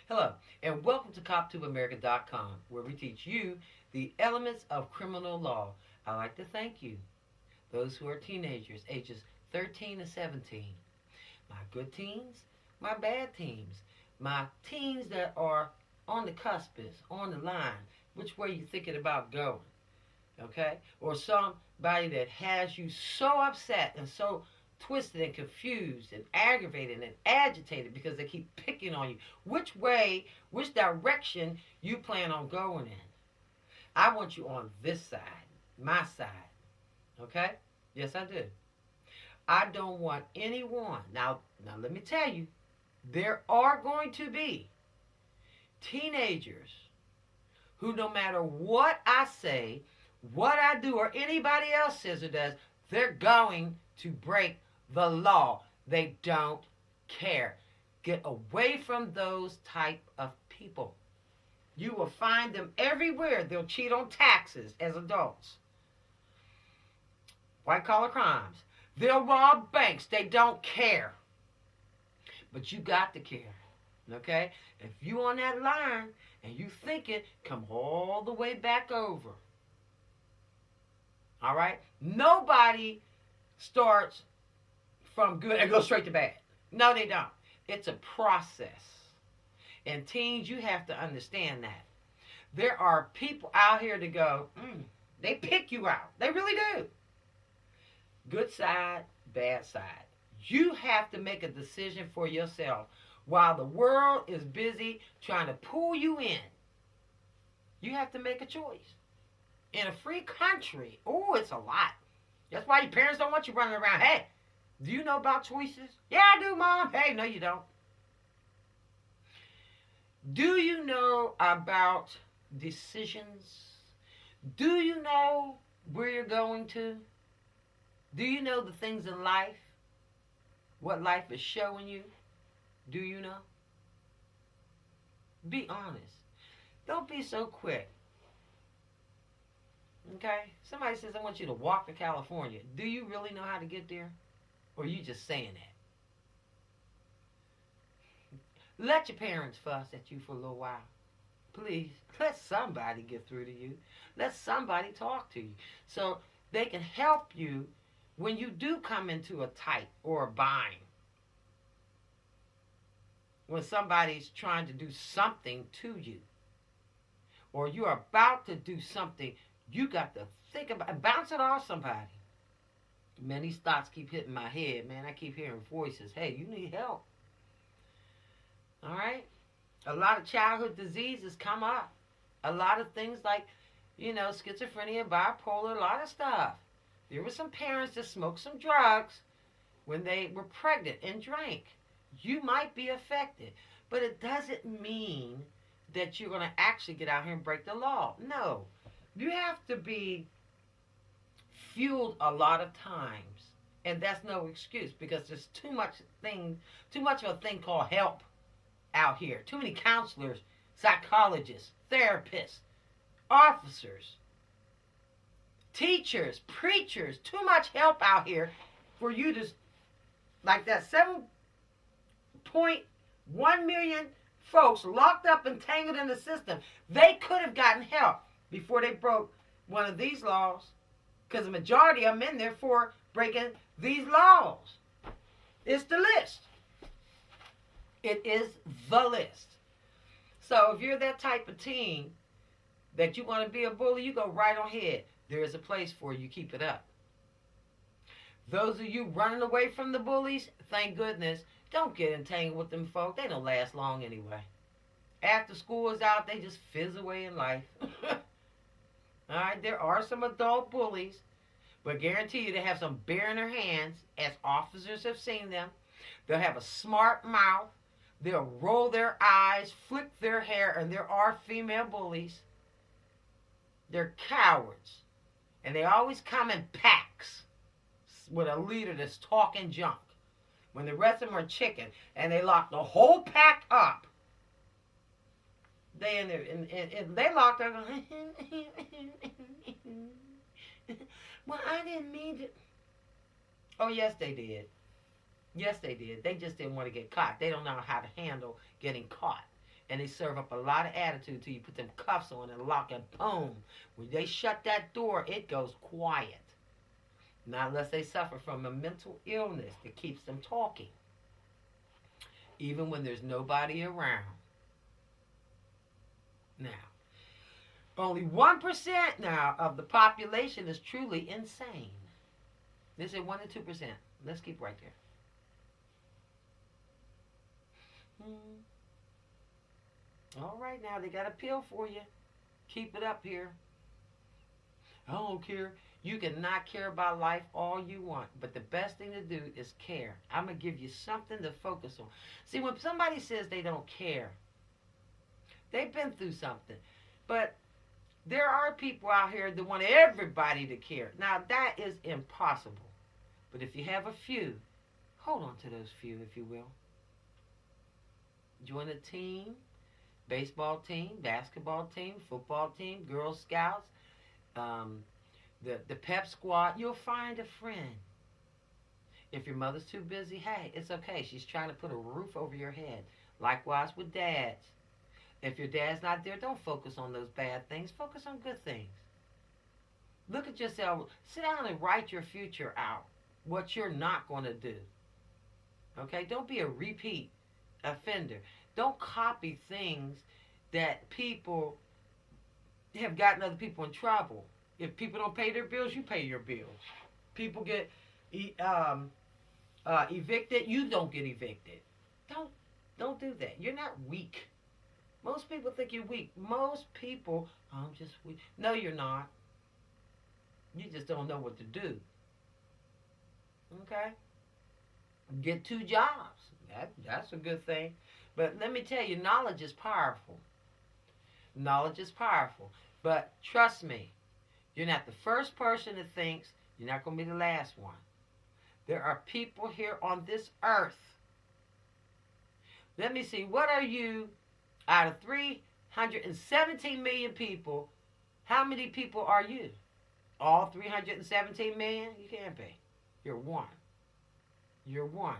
Hello, and welcome to CopTubeAmerica.com, where we teach you the elements of criminal law. I'd like to thank you, those who are teenagers, ages 13 to 17. My good teens, my bad teens, my teens that are on the cuspice, on the line, which way you thinking about going, okay? Or somebody that has you so upset and so twisted and confused and aggravated and agitated because they keep picking on you. Which direction you plan on going in. I want you on this side, my side, okay? Yes, I do. I don't want anyone. Now let me tell you, there are going to be teenagers who, no matter what I say, what I do, or anybody else says or does, they're going to break the law. They don't care. Get away from those type of people. You will find them everywhere. They'll cheat on taxes as adults. White collar crimes. They'll rob banks. They don't care. But you got to care. Okay? If you on that line and you think it, come all the way back over. All right? Nobody starts from good and goes straight to bad. No, they don't. It's a process. And teens, you have to understand that. There are people out here to go, they pick you out. They really do. Good side, bad side. You have to make a decision for yourself. While the world is busy trying to pull you in, you have to make a choice. In a free country, it's a lot. That's why your parents don't want you running around. Hey, do you know about choices? Yeah, I do, Mom. Hey, no, you don't. Do you know about decisions? Do you know where you're going to? Do you know the things in life? What life is showing you? Do you know? Be honest. Don't be so quick. Okay? Somebody says, I want you to walk to California. Do you really know how to get there? Or are you just saying that? Let your parents fuss at you for a little while. Please, let somebody get through to you. Let somebody talk to you. So they can help you when you do come into a tight or a bind. When somebody's trying to do something to you. Or you're about to do something, you got to think about, bounce it off somebody. Man, these thoughts keep hitting my head, man. I keep hearing voices. Hey, you need help. All right? A lot of childhood diseases come up. A lot of things like, schizophrenia, bipolar, a lot of stuff. There were some parents that smoked some drugs when they were pregnant and drank. You might be affected, but it doesn't mean that you're going to actually get out here and break the law. No. You have to be fueled a lot of times, and that's no excuse because there's too much of a thing called help out here. Too many counselors, psychologists, therapists, officers, teachers, preachers, too much help out here for you to, like that 7.1 million folks locked up and tangled in the system. They could have gotten help before they broke one of these laws, because the majority of them in there for breaking these laws. It's the list. It is the list. So if you're that type of teen that you want to be a bully, you go right on ahead. There is a place for you. Keep it up. Those of you running away from the bullies, thank goodness, don't get entangled with them folk. They don't last long anyway. After school is out, they just fizz away in life. All right, there are some adult bullies, but guarantee you they have some beer in their hands, as officers have seen them. They'll have a smart mouth. They'll roll their eyes, flick their hair, and there are female bullies. They're cowards, and they always come in packs with a leader that's talking junk. When the rest of them are chicken, and they lock the whole pack up. They in there, and they locked up. Well, I didn't mean to. Oh, yes, they did. Yes, they did. They just didn't want to get caught. They don't know how to handle getting caught. And they serve up a lot of attitude till you put them cuffs on and lock and boom. When they shut that door, it goes quiet. Not unless they suffer from a mental illness that keeps them talking, even when there's nobody around. Now, only 1% now of the population is truly insane. They say 1 to 2%. Let's keep right there. All right, now they got a pill for you. Keep it up here. I don't care. You can not care about life all you want, but the best thing to do is care. I'm going to give you something to focus on. See, when somebody says they don't care, they've been through something. But there are people out here that want everybody to care. Now, that is impossible. But if you have a few, hold on to those few, if you will. Join a team, baseball team, basketball team, football team, Girl Scouts, the pep squad. You'll find a friend. If your mother's too busy, hey, it's okay. She's trying to put a roof over your head. Likewise with dads. If your dad's not there, don't focus on those bad things. Focus on good things. Look at yourself. Sit down and write your future out. What you're not going to do. Okay? Don't be a repeat offender. Don't copy things that people have gotten other people in trouble. If people don't pay their bills, you pay your bills. People get evicted, you don't get evicted. Don't do that. You're not weak. Most people think you're weak. Most people, I'm just weak. No, you're not. You just don't know what to do. Okay? Get 2 jobs. That's a good thing. But let me tell you, knowledge is powerful. Knowledge is powerful. But trust me, you're not the first person that thinks. You're not going to be the last one. There are people here on this earth. Let me see. What are you, out of 317 million people, how many people are you? All 317 million? You can't be. You're one. You're one.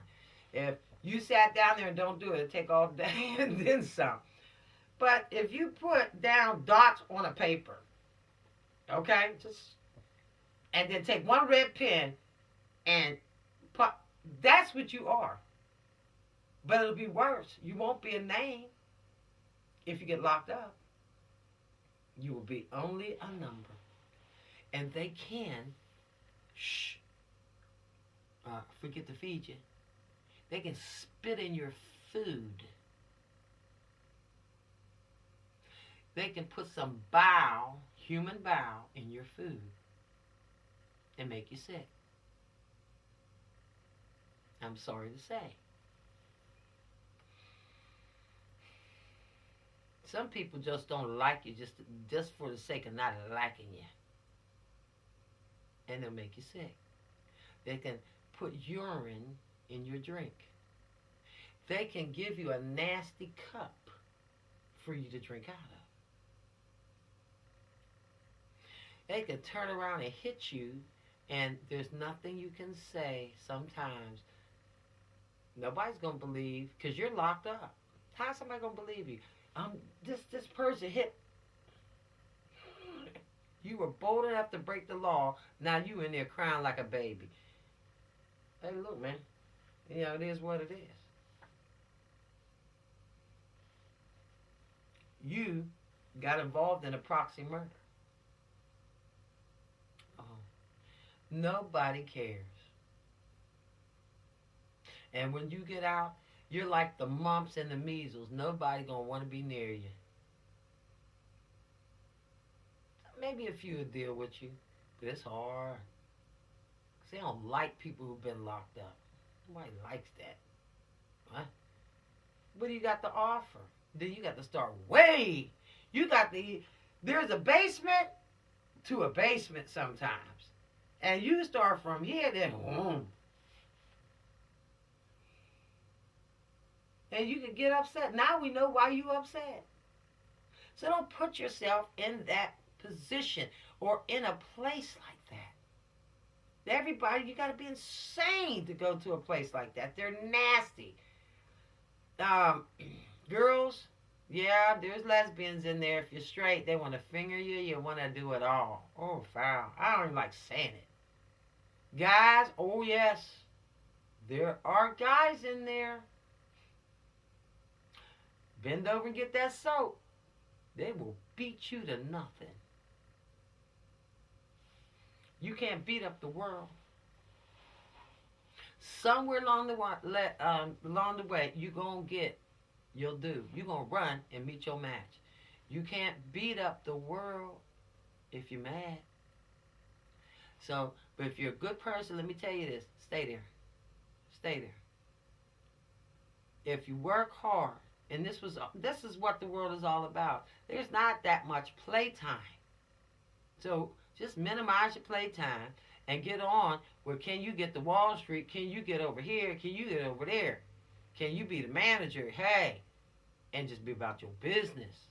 If you sat down there and don't do it, it'd take all day and then some. But if you put down dots on a paper, okay, and then take one red pen and put, that's what you are. But it'll be worse. You won't be a name if you get locked up. You will be only a number. And they can, forget to feed you. They can spit in your food. They can put some bile, human bile, in your food and make you sick. I'm sorry to say. Some people just don't like you just for the sake of not liking you. And they'll make you sick. They can put urine in your drink. They can give you a nasty cup for you to drink out of. They can turn around and hit you, and there's nothing you can say sometimes. Nobody's going to believe, because you're locked up. How's somebody going to believe you? This person hit. You were bold enough to break the law. Now you in there crying like a baby. Hey, look, man. You know, it is what it is. You got involved in a proxy murder. Oh. Nobody cares. And when you get out, you're like the mumps and the measles. Nobody gonna want to be near you. Maybe a few will deal with you, but it's hard. 'Cause they don't like people who've been locked up. Nobody likes that. Huh? What do you got to offer? Then you got to start way. There's a basement to a basement sometimes. And you start from here, then boom. And you can get upset. Now we know why you upset. So don't put yourself in that position or in a place like that. Everybody, you got to be insane to go to a place like that. They're nasty. Girls, Yeah, there's lesbians in there. If you're straight, they want to finger you. You want to do it all. Oh, foul. I don't even like saying it. Guys, oh yes, there are guys in there. Bend over and get that soap. They will beat you to nothing. You can't beat up the world. Somewhere along the way, you gonna get, you'll do. You gonna run and meet your match. You can't beat up the world if you're mad. So, but if you're a good person, let me tell you this: stay there, stay there. If you work hard, and this is what the world is all about. There's not that much playtime, so just minimize your playtime and get on. Where can you get to Wall Street? Can you get over here? Can you get over there? Can you be the manager? Hey, and just be about your business.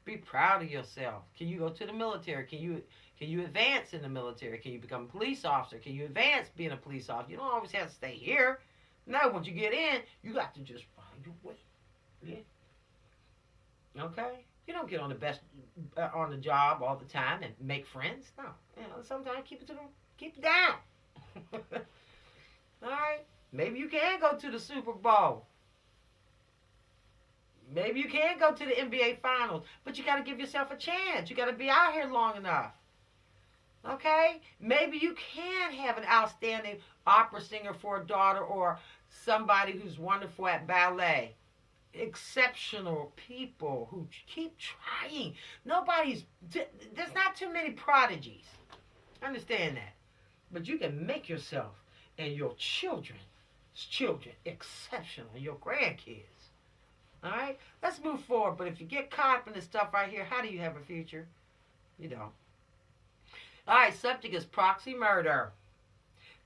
Be proud of yourself. Can you go to the military? Can you advance in the military? Can you become a police officer? Can you advance being a police officer? You don't always have to stay here. No, once you get in, you got to just find your way. Yeah. Okay. You don't get on the best on the job all the time and make friends. No. Sometimes keep it down. All right. Maybe you can go to the Super Bowl. Maybe you can go to the NBA Finals, but you got to give yourself a chance. You got to be out here long enough. Okay? Maybe you can have an outstanding opera singer for a daughter or somebody who's wonderful at ballet. Exceptional people who keep trying. There's not too many prodigies. Understand that. But you can make yourself and your children exceptional, and your grandkids. All right? Let's move forward. But if you get caught up in this stuff right here, how do you have a future? You don't. All right, subject is proxy murder.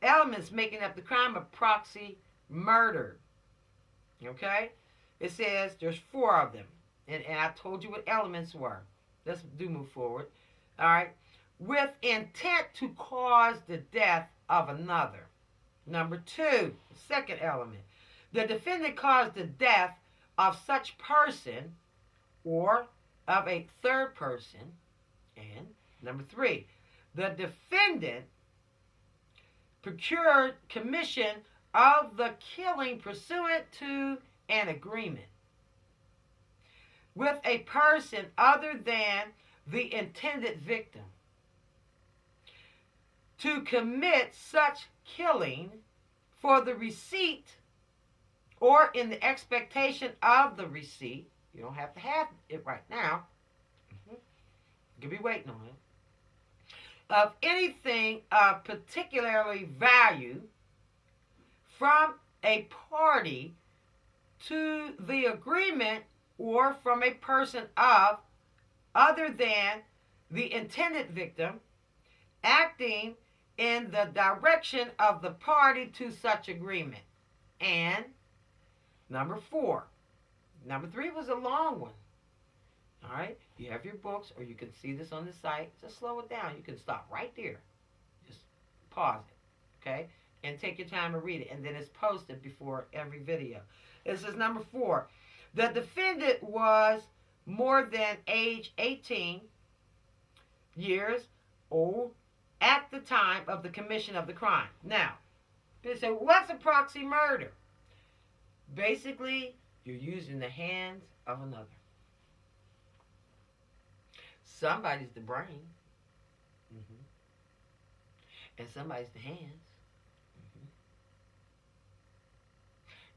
Elements making up the crime of proxy murder. Okay? It says there's 4 of them. And I told you what elements were. Let's move forward. All right? With intent to cause the death of another. Number 2, second element. The defendant caused the death of such person or of a third person. And number 3, the defendant procured commission of the killing pursuant to an agreement with a person other than the intended victim to commit such killing for the receipt or in the expectation of the receipt. You don't have to have it right now. You can be waiting on it. Of anything of particularly value from a party to the agreement or from a person of other than the intended victim acting in the direction of the party to such agreement. And number 4. Number 3 was a long one. All right? You have your books, or you can see this on the site. Just slow it down. You can stop right there. Just pause it. Okay? And take your time and read it. And then it's posted before every video. It says number 4. The defendant was more than age 18 years old at the time of the commission of the crime. Now, they say, what's a proxy murder? Basically, you're using the hands of another. Somebody's the brain. And somebody's the hands.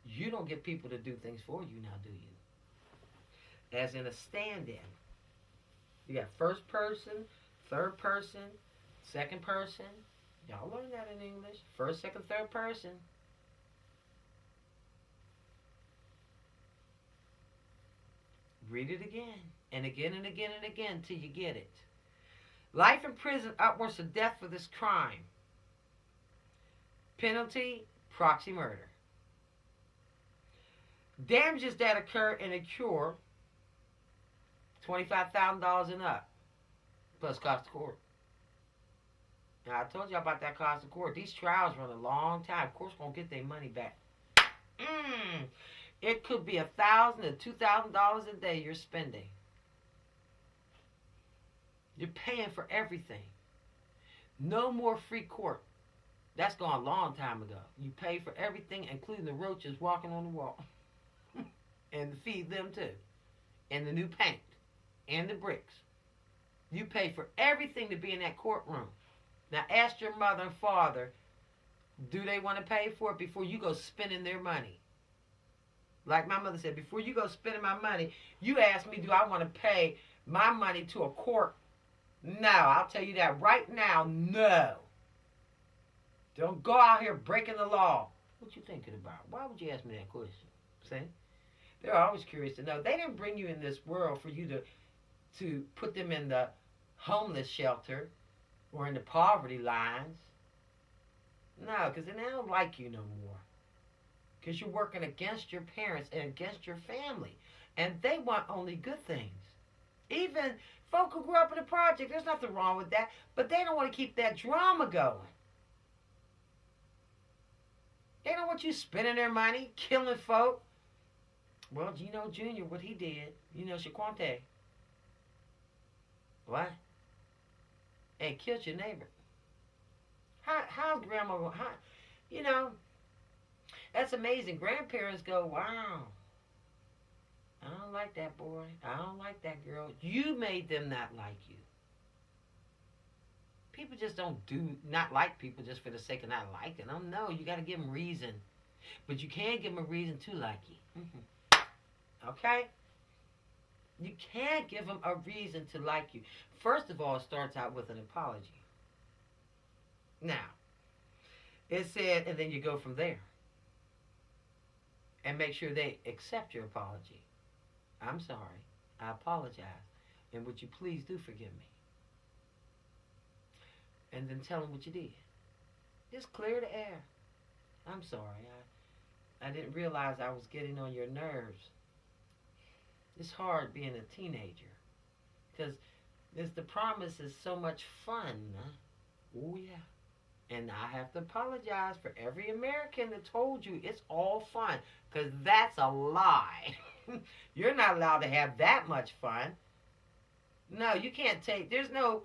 You don't get people to do things for you now, do you? As in a stand-in. You got first person, third person, second person. Y'all learn that in English. First, second, third person. Read it again and again and again and again till you get it. Life in prison upwards to death for this crime. Penalty, proxy murder. Damages that occur in a cure, $25,000 and up, plus cost of court. Now, I told you about that cost of court. These trials run a long time. Of course, going to get their money back. It could be $1,000 to $2,000 a day you're spending. You're paying for everything. No more free court. That's gone a long time ago. You pay for everything, including the roaches walking on the wall. And to feed them too. And the new paint. And the bricks. You pay for everything to be in that courtroom. Now ask your mother and father, do they want to pay for it before you go spending their money? Like my mother said, before you go spending my money, you ask me, do I want to pay my money to a court? No, I'll tell you that right now, no. Don't go out here breaking the law. What you thinking about? Why would you ask me that question? See? They're always curious to know. They didn't bring you in this world for you to put them in the homeless shelter or in the poverty lines. No, because they don't like you no more. Because you're working against your parents and against your family. And they want only good things. Even folk who grew up in the project, there's nothing wrong with that. But they don't want to keep that drama going. They don't want you spending their money, killing folk. Well, Gino Jr., what he did, Shaquante. What? Hey, killed your neighbor. How's grandma going? That's amazing. Grandparents go, wow, I don't like that boy. I don't like that girl. You made them not like you. People just don't not like people just for the sake of not liking them. No, you got to give them reason. But you can't give them a reason to like you. Okay? You can't give them a reason to like you. First of all, it starts out with an apology. Now, it said, and then you go from there. And make sure they accept your apology. I'm sorry. I apologize. And would you please do forgive me? And then tell them what you did. Just clear the air. I'm sorry. I didn't realize I was getting on your nerves. It's hard being a teenager. Because the promise is so much fun. Huh? Oh, yeah. And I have to apologize for every American that told you it's all fun. Because that's a lie. You're not allowed to have that much fun. No, you can't take... There's no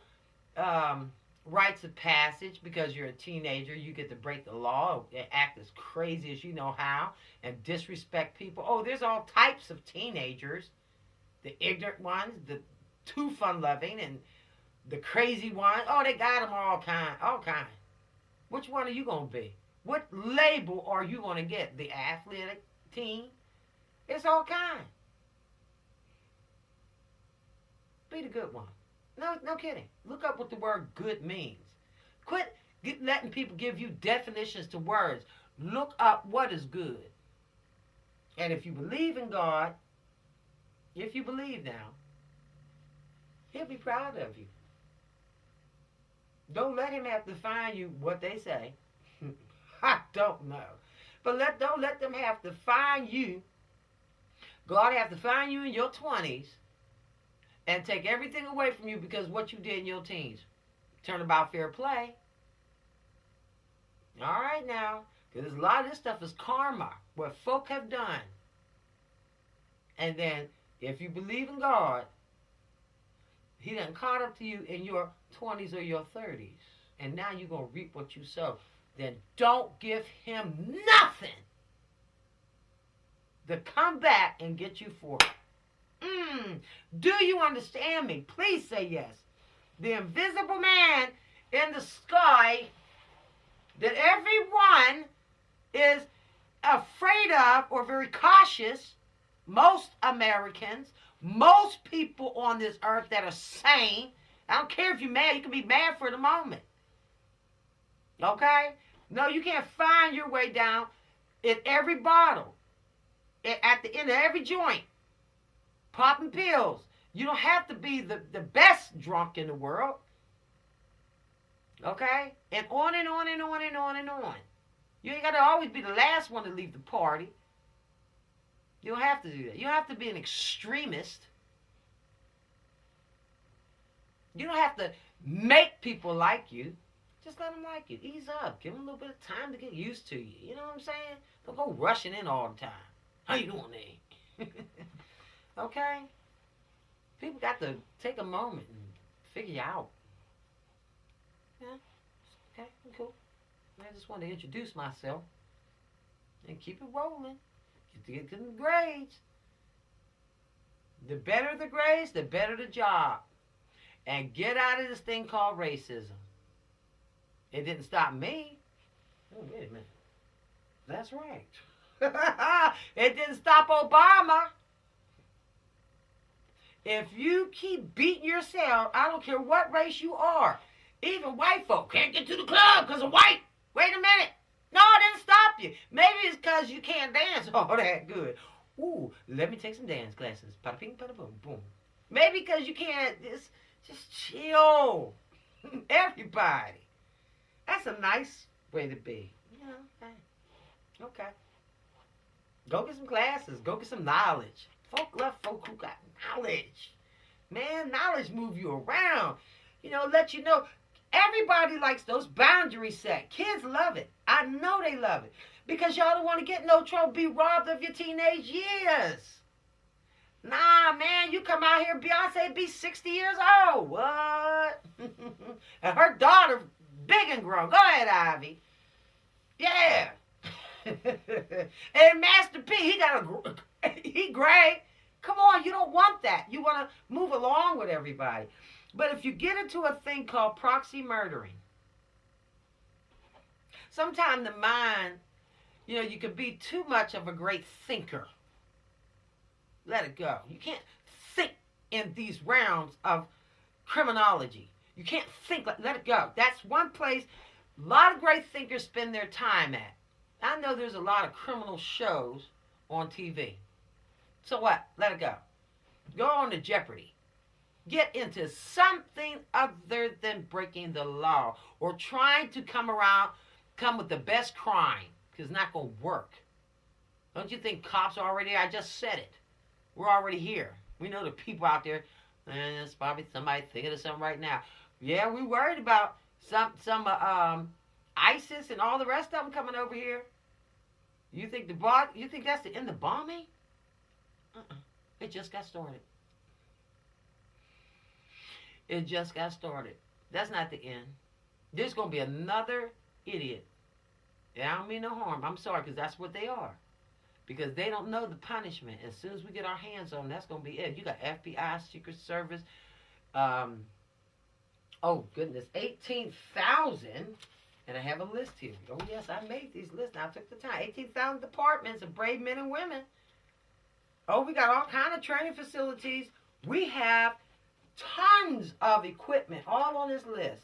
rites of passage because you're a teenager. You get to break the law and act as crazy as you know how and disrespect people. Oh, there's all types of teenagers. The ignorant ones, the too fun-loving, and the crazy ones. Oh, they got them all kind. Which one are you going to be? What label are you going to get? The athletic teen? It's all kind. Be the good one. No kidding. Look up what the word good means. Quit letting people give you definitions to words. Look up what is good. And if you believe in God, if you believe now, He'll be proud of you. Don't let Him have to find you what they say. I don't know. But don't let them have to find you. God have to find you in your 20s and take everything away from you because what you did in your teens. Turn about fair play. All right now. Because a lot of this stuff is karma. What folk have done. And then, if you believe in God, He done caught up to you in your 20s or your 30s. And now you're going to reap what you sow. Then don't give Him nothing to come back and get you for it. Do you understand me? Please say yes. The invisible man in the sky that everyone is afraid of or very cautious, most Americans, most people on this earth that are sane. I don't care if you're mad. You can be mad for the moment. Okay? No, you can't find your way down in every bottle, at the end of every joint, popping pills. You don't have to be the best drunk in the world. Okay? And on and on and on and on and on. You ain't got to always be the last one to leave the party. You don't have to do that. You don't have to be an extremist. You don't have to make people like you. Just let them like you. Ease up. Give them a little bit of time to get used to you. You know what I'm saying? Don't go rushing in all the time. How you doing, there? Okay? People got to take a moment and figure you out. Yeah, okay, cool. I just wanted to introduce myself and keep it rolling. Get to the grades. The better the grades, the better the job. And get out of this thing called racism. It didn't stop me. Oh, wait a minute. That's right. It didn't stop Obama. If you keep beating yourself, I don't care what race you are. Even white folk can't get to the club because of white. Wait a minute. No, it didn't stop you. Maybe it's because you can't dance all that good. Ooh, let me take some dance classes. Pada ping, pada boom, boom. Maybe because you can't just chill. Everybody. That's a nice way to be. Yeah, okay. Go get some classes. Go get some knowledge. Folk love folk who got knowledge. Man, knowledge move you around. Let you know. Everybody likes those boundaries set. Kids love it. I know they love it. Because y'all don't want to get in no trouble, be robbed of your teenage years. Nah, man, you come out here, Beyonce be 60 years old. What? And her daughter, big and grown. Go ahead, Ivy. Yeah. And Master P, he gray. Come on, you don't want that. You want to move along with everybody. But if you get into a thing called proxy murdering, sometimes the mind, you can be too much of a great thinker. Let it go. You can't think in these realms of criminology. You can't think. Let it go. That's one place a lot of great thinkers spend their time at. I know there's a lot of criminal shows on TV. So what? Let it go. Go on to Jeopardy. Get into something other than breaking the law or trying to come with the best crime, because it's not going to work. Don't you think cops are already there? I just said it. We're already here. We know the people out there, and there's probably somebody thinking of something right now. Yeah, we worried about some ISIS and all the rest of them coming over here. You think that's the end of bombing? It just got started. It just got started. That's not the end. There's going to be another idiot. And I don't mean no harm. I'm sorry, because that's what they are. Because they don't know the punishment. As soon as we get our hands on them, that's going to be it. You got FBI, Secret Service. Oh, goodness. 18,000. And I have a list here. Oh, yes, I made these lists. I took the time. 18,000 departments of brave men and women. Oh, we got all kind of training facilities. We have tons of equipment all on this list.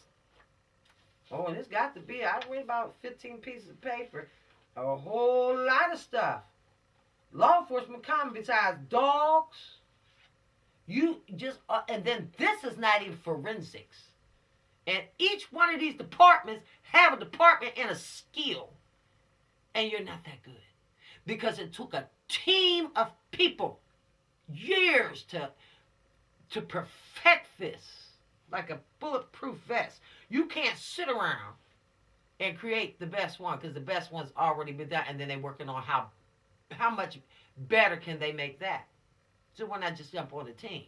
Oh, and it's got to be, I read about 15 pieces of paper. A whole lot of stuff. Law enforcement common besides dogs. And then this is not even forensics. And each one of these departments have a department and a skill. And you're not that good. Because it took a team of people years to perfect this. Like a bulletproof vest. You can't sit around and create the best one, because the best one's already been done, and then they're working on how much better can they make that. So why not just jump on the team?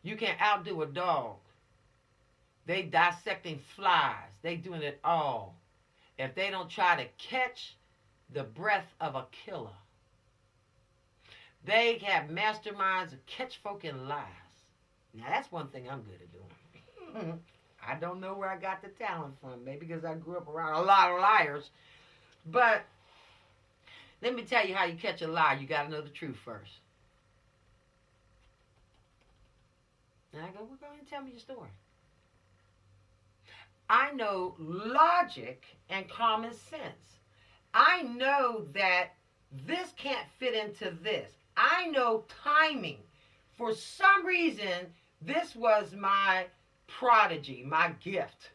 You can't outdo a dog. They dissecting flies. They doing it all. If they don't try to catch the breath of a killer. They have masterminds to catch folk in lies. Now that's one thing I'm good at doing. I don't know where I got the talent from. Maybe because I grew up around a lot of liars. But let me tell you how you catch a lie. You got to know the truth first. And I go, well, go ahead and tell me your story. I know logic and common sense. I know that this can't fit into this. I know timing. For some reason, this was my prodigy, my gift.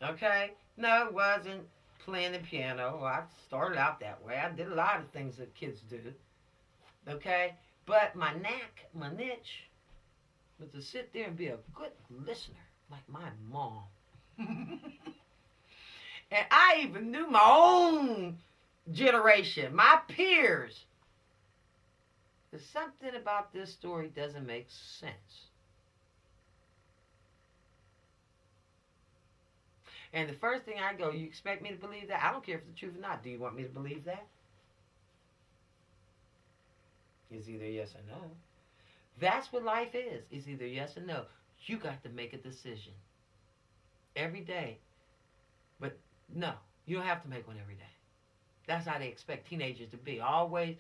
Okay? No, it wasn't playing the piano. Well, I started out that way. I did a lot of things that kids do. Okay? But my knack, my niche, was to sit there and be a good listener, like my mom. And I even knew my own generation, my peers. There's something about this story doesn't make sense. And the first thing I go, you expect me to believe that? I don't care if it's the truth or not. Do you want me to believe that? It's either yes or no. That's what life is. It's either yes or no. You got to make a decision every day. But no, you don't have to make one every day. That's how they expect teenagers to be. Always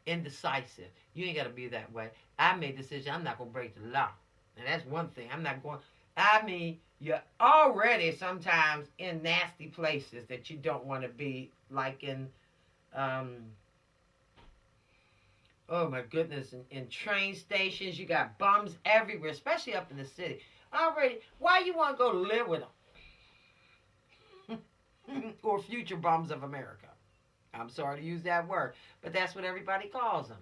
indecisive. You ain't got to be that way. I made a decision. I'm not going to break the law. And that's one thing. I'm not going. I mean, you're already sometimes in nasty places that you don't want to be, like in, oh my goodness, in train stations. You got bums everywhere, especially up in the city. Already, why you want to go live with them? Or future bums of America. I'm sorry to use that word, but that's what everybody calls them.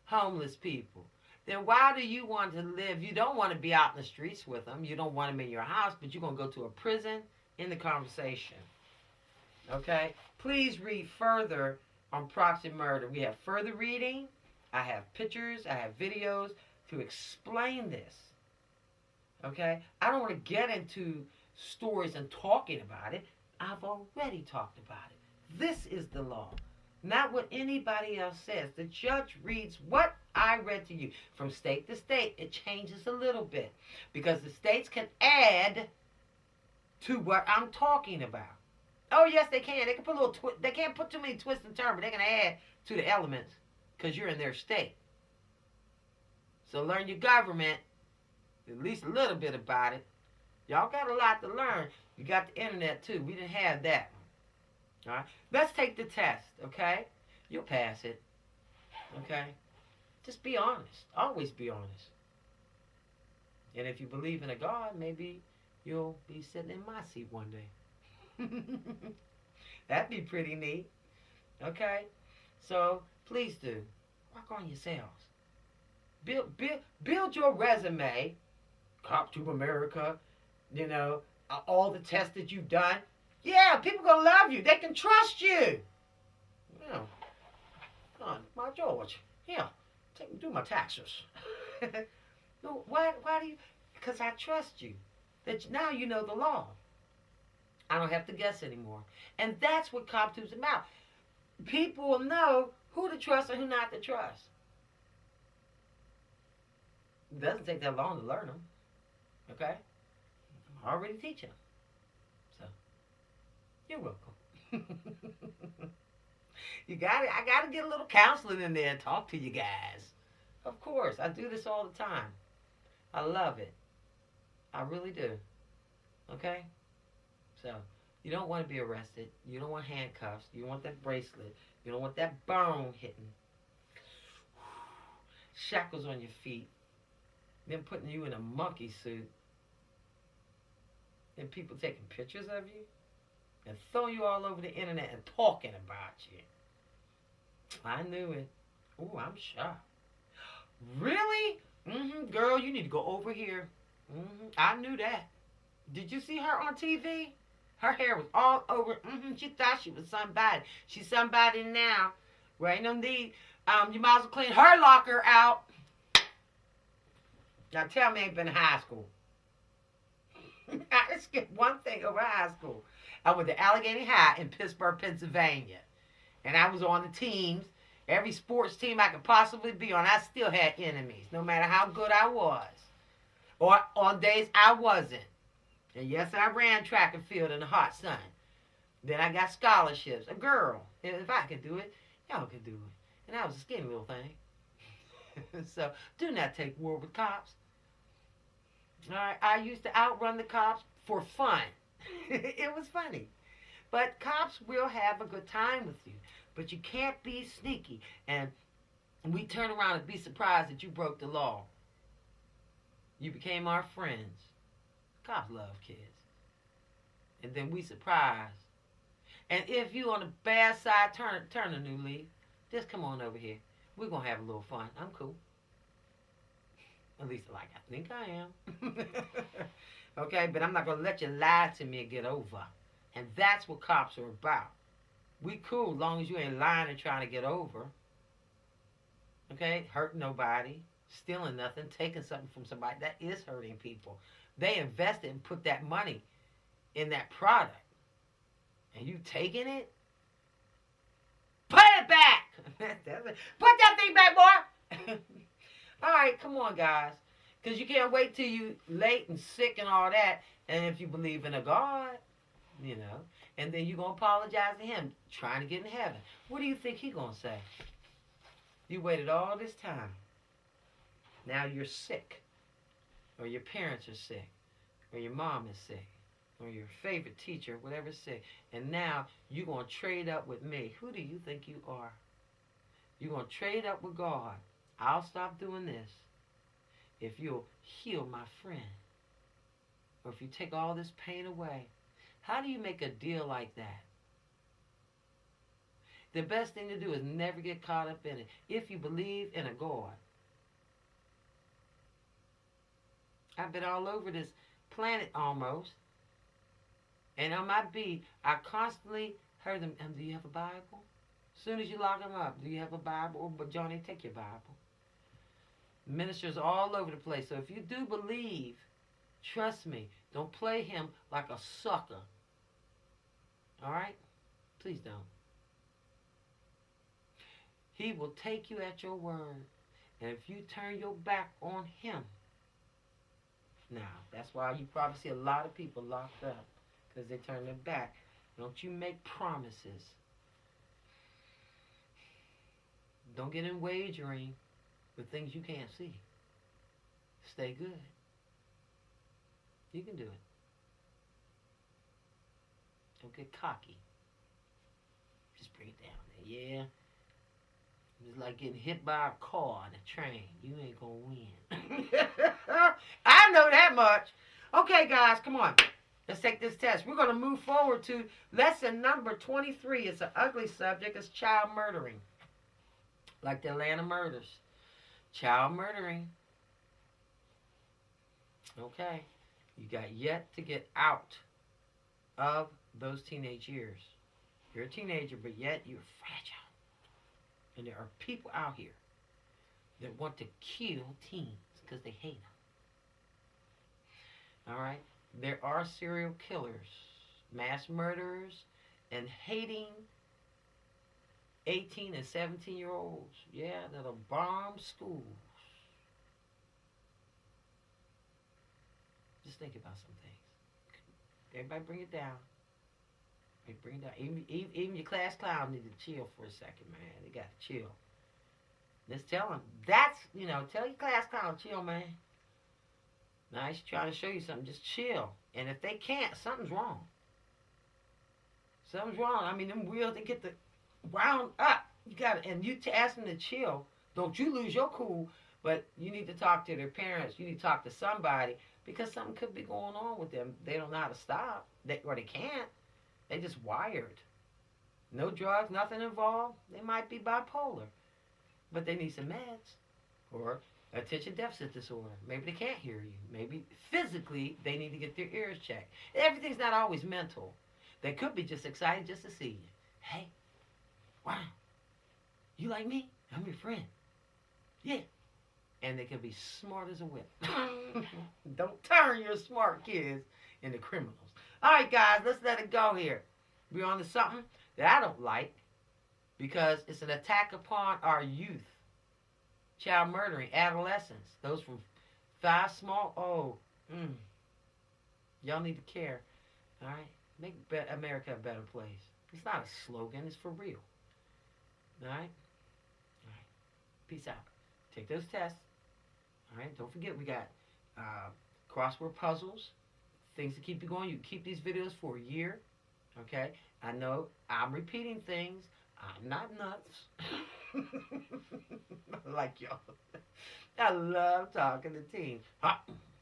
Homeless people. Then why do you want to live? You don't want to be out in the streets with them. You don't want them in your house, but you're going to go to a prison in the conversation. Okay? Please read further on proxy murder. We have further reading. I have pictures. I have videos to explain this. Okay? I don't want to get into stories and talking about it. I've already talked about it. This is the law. Not what anybody else says. The judge reads what I read to you. From state to state, it changes a little bit. Because the states can add to what I'm talking about. Oh, yes, they can. They can put a little they can't put too many twists and turns, but they can add to the elements because you're in their state. So learn your government, at least a little bit about it. Y'all got a lot to learn. You got the internet, too. We didn't have that. All right? Let's take the test, okay? You'll pass it, okay? Just be honest. Always be honest. And if you believe in a God, maybe you'll be sitting in my seat one day. That'd be pretty neat. Okay? So, please do. Work on yourselves. Build your resume. Cop to America. You know, all the tests that you've done. Yeah, people gonna love you. They can trust you. Yeah. Come on, my George. Yeah, do my taxes. No, why do you? Because I trust you. That now you know the law. I don't have to guess anymore. And that's what CopTube's about. People will know who to trust and who not to trust. It doesn't take that long to learn them. Okay? I'm already teaching them. So, you're welcome. I got to get a little counseling in there and talk to you guys. Of course, I do this all the time. I love it. I really do. Okay? So, you don't want to be arrested. You don't want handcuffs. You don't want that bracelet. You don't want that bone hitting. Shackles on your feet. Then putting you in a monkey suit. And people taking pictures of you. And throwing you all over the internet and talking about you. I knew it. Ooh, I'm shocked. Really? Girl, you need to go over here. I knew that. Did you see her on TV? Her hair was all over. She thought she was somebody. She's somebody now. Well, ain't no need. You might as well clean her locker out. Now tell me I ain't been in high school. I skipped one thing over high school. I went to Allegheny High in Pittsburgh, Pennsylvania. And I was on the teams. Every sports team I could possibly be on. I still had enemies, no matter how good I was. Or on days I wasn't. And yes, I ran track and field in the hot sun. Then I got scholarships. A girl. And if I could do it, y'all could do it. And I was a skinny little thing. So, do not take war with cops. All right, I used to outrun the cops for fun. It was funny. But cops will have a good time with you. But you can't be sneaky. And we turn around and be surprised that you broke the law. You became our friends. Cops love kids. And then we surprised. And if you on the bad side, turn a new leaf. Just come on over here. We're going to have a little fun. I'm cool. At least like I think I am. Okay, but I'm not gonna let you lie to me and get over. And that's what cops are about. We cool as long as you ain't lying and trying to get over. Okay, hurting nobody, stealing nothing, taking something from somebody. That is hurting people. They invested and put that money in that product, and you taking it. Put it back. Put that thing back, boy. All right, come on, guys. Because you can't wait till you late and sick and all that. And if you believe in a God, you know, and then you're going to apologize to him trying to get in heaven. What do you think he's going to say? You waited all this time. Now you're sick. Or your parents are sick. Or your mom is sick. Or your favorite teacher, whatever's sick. And now you're going to trade up with me. Who do you think you are? You're going to trade up with God. I'll stop doing this if you'll heal my friend, or if you take all this pain away. How do you make a deal like that? The best thing to do is never get caught up in it. If you believe in a God. I've been all over this planet almost, and on my beat, I constantly heard them, do you have a Bible? As soon as you lock them up, do you have a Bible? But Johnny, take your Bible. Ministers all over the place. So if you do believe, trust me, don't play him like a sucker. All right? Please don't. He will take you at your word. And if you turn your back on him, now, that's why you probably see a lot of people locked up, because they turn their back. Don't you make promises. Don't get in wagering with things you can't see. Stay good. You can do it. Don't get cocky. Just bring it down there. Yeah. It's like getting hit by a car on a train. You ain't gonna win. I know that much. Okay, guys, come on. Let's take this test. We're gonna move forward to lesson number 23. It's an ugly subject. It's child murdering. Like the Atlanta murders. Child murdering. Okay. You got yet to get out of those teenage years. You're a teenager, but yet you're fragile. And there are people out here that want to kill teens because they hate them. All right? There are serial killers, mass murderers, and hating 18 and 17-year-olds. Yeah, that'll bomb schools. Just think about some things. Everybody bring it down. Bring it down. Even your class clown need to chill for a second, man. They got to chill. Just tell them. Tell your class clown, chill, man. Now, he's trying to show you something. Just chill. And if they can't, something's wrong. Something's wrong. I mean, them wheels, they get the wound up. You got to, and you ask them to chill. Don't you lose your cool, but you need to talk to their parents. You need to talk to somebody, because something could be going on with them. They don't know how to stop. Or they can't. They just wired. No drugs, nothing involved. They might be bipolar. But they need some meds. Or attention deficit disorder. Maybe they can't hear you. Maybe physically they need to get their ears checked. Everything's not always mental. They could be just excited just to see you. Hey, wow, you like me? I'm your friend. Yeah. And they can be smart as a whip. Don't turn your smart kids into criminals. All right, guys, let's let it go here. We're on to something that I don't like, because it's an attack upon our youth. Child murdering, adolescents, those from y'all need to care. All right? Make America a better place. It's not a slogan. It's for real. All right? All right. Peace out. Take those tests. All right? Don't forget, we got crossword puzzles, things to keep you going. You can keep these videos for a year. Okay? I know I'm repeating things. I'm not nuts. Like y'all. I love talking to teens. All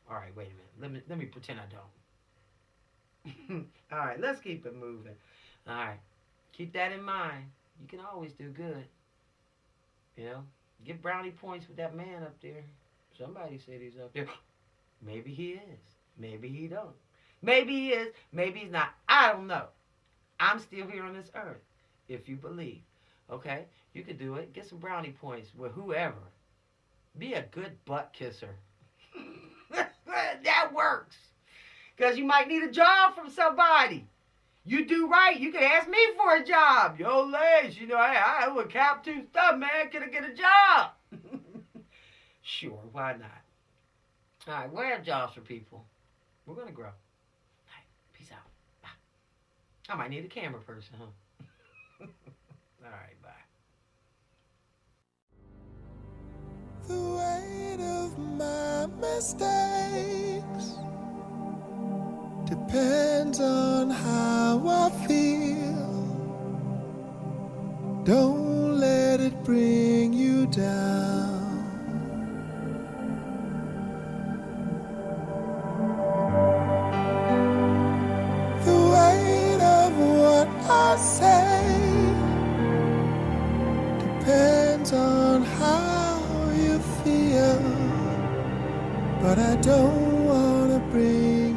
right, wait a minute. Let me pretend I don't. All right, let's keep it moving. All right, keep that in mind. You can always do good. You know, get brownie points with that man up there. Somebody said he's up there. Maybe he is. Maybe he don't. Maybe he is. Maybe he's not. I don't know. I'm still here on this earth. If you believe. Okay? You can do it. Get some brownie points with whoever. Be a good butt kisser. That works. Because you might need a job from somebody. You do right. You can ask me for a job. Yo, Les, you know, I was Cap 2 stuff, man. Can I get a job? Sure, why not? All right, we'll have jobs for people. We're going to grow. All right, peace out. Bye. I might need a camera person, huh? All right, bye. The weight of my mistakes depends on how I feel. Don't let it bring you down. The weight of what I say depends on how you feel, but I don't wanna bring